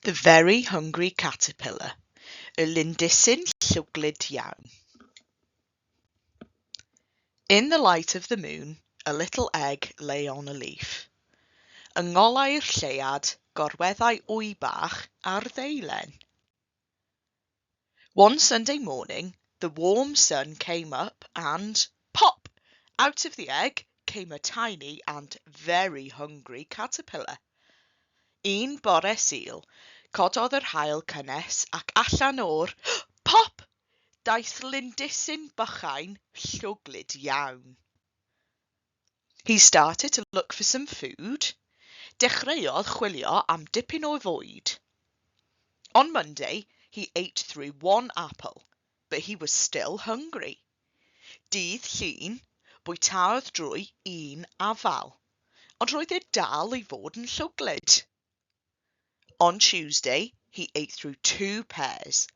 The very hungry caterpillar, y lindysyn llwglyd iawn. In the light of the moon, a little egg lay on a leaf. Yng ngolau'r lleuad, gorweddau wy bach ar ddeilen. One Sunday morning, the warm sun came up and, pop! Out of the egg came a tiny and very hungry caterpillar. Un bore Sul, cododd yr haul cynnes ac allan o'r pop! Daeth lindysyn bychain llwglyd iawn. He started to look for some food. Dechreuodd chwilio am dipyn o fwyd. On Monday, he ate through one apple, but he was still hungry. Dydd Llun, bwytaodd drwy un afal, ond roedd e dal i fod yn llwglyd. On Tuesday, he ate through two pears,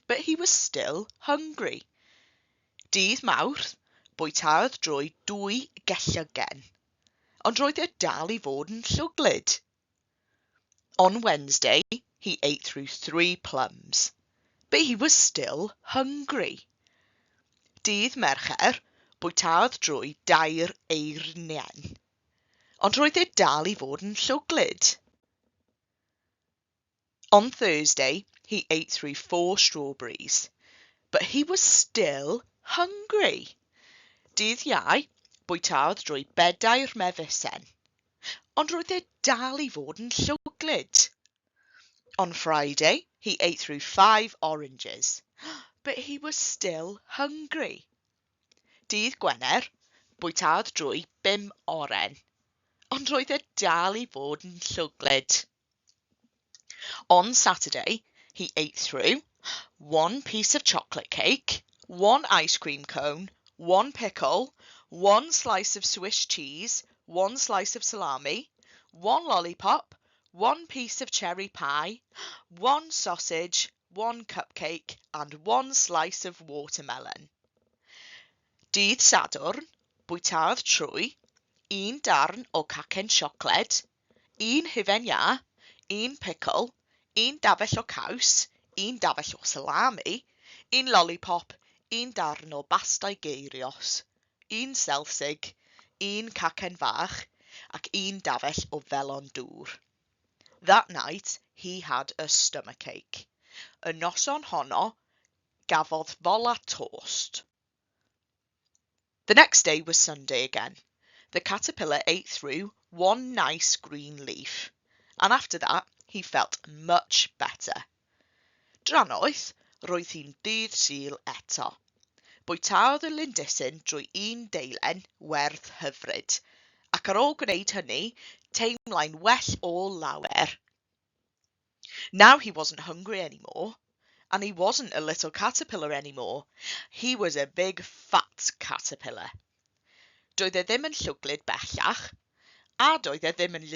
but he was still hungry. Dydd Mawrth, bwytaodd drwy dwy gellygen, ond roedd e dal i fod yn llwglyd. On Wednesday, he ate through three plums, but he was still hungry. Dydd Mercher, bwytaodd drwy dair eirnien, ond roedd e dal i fod yn llwglyd. On Thursday, he ate through four strawberries, but he was still hungry. Dydd Iau, bwytaodd drwy bedair mefusyn, ond roedd e dal i fod yn llwglyd. On Friday, he ate through five oranges, but he was still hungry. Dydd Gwener, bwytaodd drwy bum oren, ond roedd e dal i fod yn llwglyd. On Saturday, he ate through one piece of chocolate cake, one ice cream cone, one pickle, one slice of Swiss cheese, one slice of salami, one lollipop, one piece of cherry pie, one sausage, one cupcake, and one slice of watermelon. Dydd Sadwrn, bwytaodd trwy un darn o cacen siocled, un hufen iâ, un pickle, un dafell o caws, un dafell o salami, un lollipop, un darn o bastau geirios, un selsig, un cacen fach, ac un dafell o felon dŵr. That night, he had a stomachache. Y noson honno, gafodd fola tost. The next day was Sunday again. The caterpillar ate through one nice green leaf, and after that, he felt much better. Drannoeth, roedd hi'n dydd Sul eto. Bwytaodd y lindysyn drwy un deilen werth hyfryd, ac ar ôl gwneud hynny, teimlai'n well o lawer. Now he wasn't hungry anymore, and he wasn't a little caterpillar anymore. He was a big fat caterpillar. Doedd e ddim yn llwglyd bellach, a doedd e ddim yn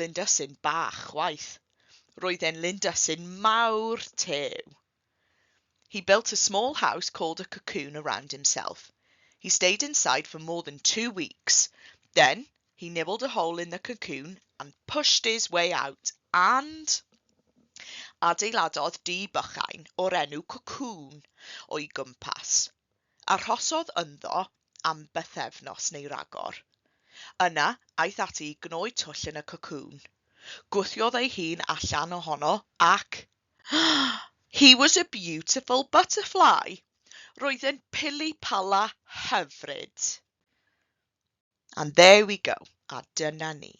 lindysyn bach chwaith. Roedd e'n lindysyn mawr tew. He built a small house called a cocoon around himself. He stayed inside for more than 2 weeks. Then he nibbled a hole in the cocoon and pushed his way out and adeiladodd dŷ bychain o'r enw cocoon o'i gwmpas. Arhosodd ynddo am bythefnos neu ragor. Yna, aeth ati I gnoi twll yn y cocoon. Gwthiodd ei hun allan ohono ac he was a beautiful butterfly. Roedd e'n pili-pala hyfryd. And there we go. A dyna ni.